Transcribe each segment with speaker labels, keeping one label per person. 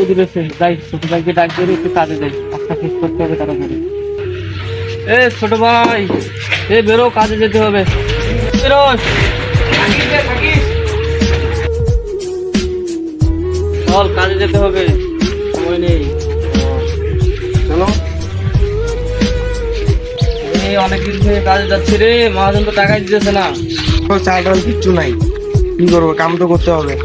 Speaker 1: ওদিকে যাই, ছোট ভাইকে ডাক দিয়ে একটু কাজে যাই, কাজটা শেষ করতে হবে তাড়াতাড়ি। এ ছোট ভাই, এ বেরো, কাজে যেতে হবে। বেরোস, চল কাজে যেতে হবে, সময় নেই।
Speaker 2: চলো।
Speaker 1: এই অনেকদিন থেকে কাজে যাচ্ছে রে, মহাজন তো টাকাই দিতেছে না।
Speaker 2: চাল ডাল কিচ্ছু নাই, কি করবো, কাম তো করতে হবে।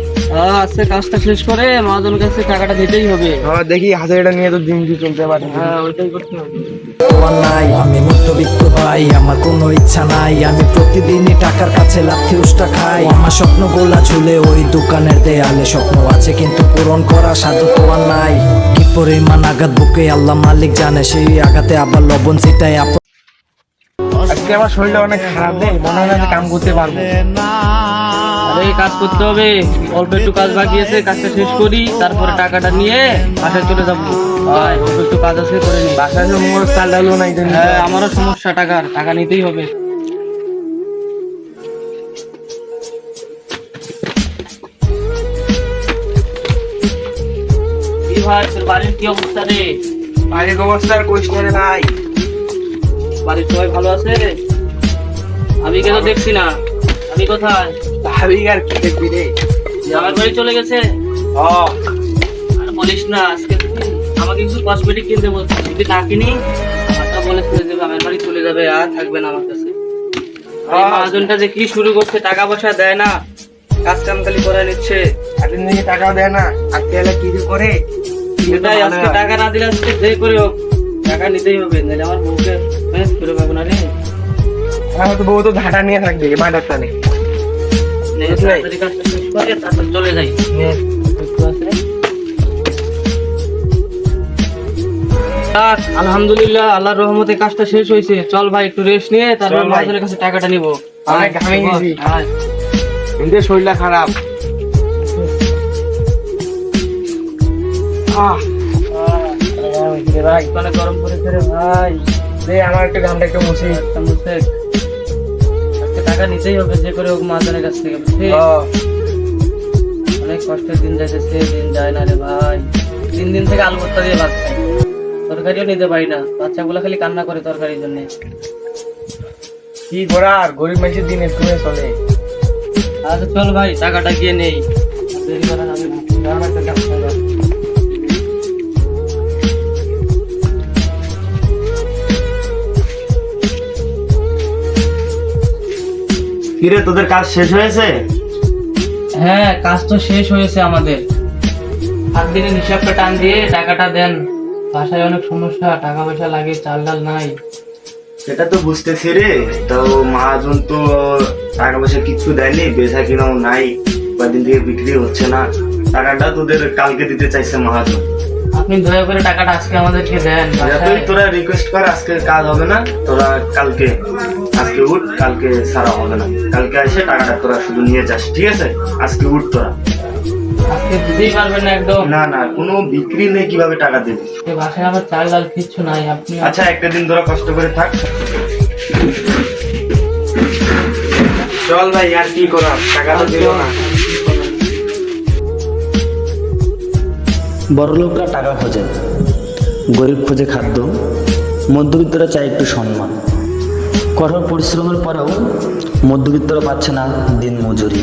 Speaker 1: আজকে কাজটা শেষ করে মহাজনের কাছে টাকাটা দিতেই হবে।
Speaker 2: দেখি হাজারিটা নিয়ে তো দিন দিয়ে চলতে পারি।
Speaker 1: হ্যাঁ, ওইটাই করতে হবে।
Speaker 3: তোমার নাই, আমি মধ্যবিত্ত ভাই, আমার কোনো ইচ্ছা নাই, আমি প্রতিদিনই টাকার কাছে লাথি উষ্টা খাই। আমার স্বপ্নগুলা ঝুলে ওই দোকানের দেয়ালে, স্বপ্ন আছে কিন্তু পূরণ করা সাধ্য তোমার নাই। কি পরিমাণ আঘাত বুকে আল্লাহ মালিক জানে, সেই আঘাতে আবার লবণ ছিটায়।
Speaker 2: আজকে আমার শরীরটা অনেক খারাপ রে, মনে হয় না যে কাম করতে পারবো।
Speaker 1: আরে কাজ করতে হবে, অল্প একটু কাজ বাকি আছে, কাজটা শেষ করি, তারপরে টাকাটা নিয়ে বাসায় চলে যাবো। ভাই অল্প একটু কাজ আছে, করে নি।
Speaker 2: বাসায় তো মোর চাল ডালও নাই।
Speaker 1: হ্যাঁ, আমারও সমস্যা, টাকা নিতেই হবে। কি ভাই, তোর বাড়ির কি অবস্থা রে?
Speaker 2: বাড়ির অবস্থা আর কইস না রে ভাই।
Speaker 1: বাড়ির সবাই ভালো আছে? আমি কেন দেখছি না, আমি কোথায়?
Speaker 2: ভাবি আর কি দেখবি রে।
Speaker 1: আমার বাড়ি চলে গেছে। আর বলিস না, আজকে তুই আমাকে কিছু কসমেটিক কিনতে বলছিস, যদি না কিনি আমারটা বলে চলে যাবে, আমার বাড়ি চলে যাবে, আর থাকবে না আমার কাছে। এই মহাজনটা যে কি শুরু করছে, টাকা পয়সা দেয় না, কাজ কাম খালি করে নিচ্ছে।
Speaker 2: একদিন থেকে টাকাও দেয় না, আজকে এলে কি যে করে।
Speaker 1: এটাই, আজকে টাকা না দিলে আজকে যে করে হোক টাকা নিতেই হবে, নাহলে আমার বউকে ম্যানেজ করে পাবো না রে।
Speaker 2: আমার তো বউ তো ঝাঁটা নিয়ে থাকবে মাঠের টানে।
Speaker 1: তাড়াতাড়ি কাজটা শেষ করে তারপর চলে যাই। একটু আছে। আলহামদুলিল্লাহ, আল্লাহর রহমতে কাজটা শেষ হয়েছে। চল ভাই একটু রেস্ট নিয়ে তারপর
Speaker 2: চল ভাই।
Speaker 1: মহাজনের কাছে টাকাটা নিবো।
Speaker 2: অনেক ঘামে গেছি।
Speaker 1: আয়।
Speaker 2: এমনি শরীরটা খারাপ।
Speaker 1: ভাই অনেক গরম পড়েছে রে ভাই।
Speaker 2: রে আমার একটু ঘামটা একটু মুছি।
Speaker 1: একটা মুছে। আজকে টাকা নিতেই হবে যে করে হোক মহাজনের কাছ থেকে, বুঝছিস? অনেক কষ্টের দিন যাইতেছে, দিন যায় না রে ভাই। 3 দিন থেকে আলু ভর্তা দিয়ে ভাত খাই, তরকারিও নিতে পারি না। বাচ্চাগুলো খালি কান্না করে তরকারির জন্য।
Speaker 2: কি করার, গরিব মানুষের দিন একটু চলে।
Speaker 1: আচ্ছা চল ভাই, টাকাটা গিয়ে নেই, দেরি করা যাবে না। আমার একটা কাজ করো।
Speaker 4: কিরে তোদের কাজ শেষ হয়েছে?
Speaker 1: হ্যাঁ, কাজ তো শেষ হয়েছে আমাদের। 7 দিনের হিসাবটা টান দিয়ে টাকাটা দেন, বাসায় অনেক সমস্যা, টাকা পয়সা লাগে, চাল ডাল নাই।
Speaker 4: সেটা তো বুঝতেছি রে, তো মহাজন তো টাকা পয়সা কিছু দেয়নি, বেচা কিনাও নাই, কয়েকদিন থেকে বিক্রি হচ্ছে না। টাকাটা তোদের কালকে দিতে চাইছে মহাজন।
Speaker 1: আপনি দয়া করে টাকাটা আজকে আমাদেরকে দেন।
Speaker 4: যতই তোরা রিকোয়েস্ট কর, আজকে কাজ হবে না, তোরা কালকে, আজকে উঠ, কালকে সারা হবে না, কালকে এসে টাকাটা তোরা শুধু নিয়ে যাস, ঠিক আছে? আজকে উঠ তোরা।
Speaker 1: আজকে দিতেই পারবেন না একদম?
Speaker 4: না না, কোনো বিক্রি নেই, কিভাবে টাকা দিবি?
Speaker 1: এই বাসায় আমার চাল ডাল কিচ্ছু নাই। আপনি
Speaker 4: আচ্ছা একটা দিন তোরা কষ্ট করে থাক।
Speaker 2: চল ভাই, আর কি করার, টাকা তো দিল না।
Speaker 5: বড়লোকরা টাকা খোঁজে, গরিব খোঁজে খাদ্য, মধ্যবিত্তরা চায় একটু সম্মান। কঠোর পরিশ্রমের পরেও মধ্যবিত্তরা পাচ্ছে না দিন মজুরি।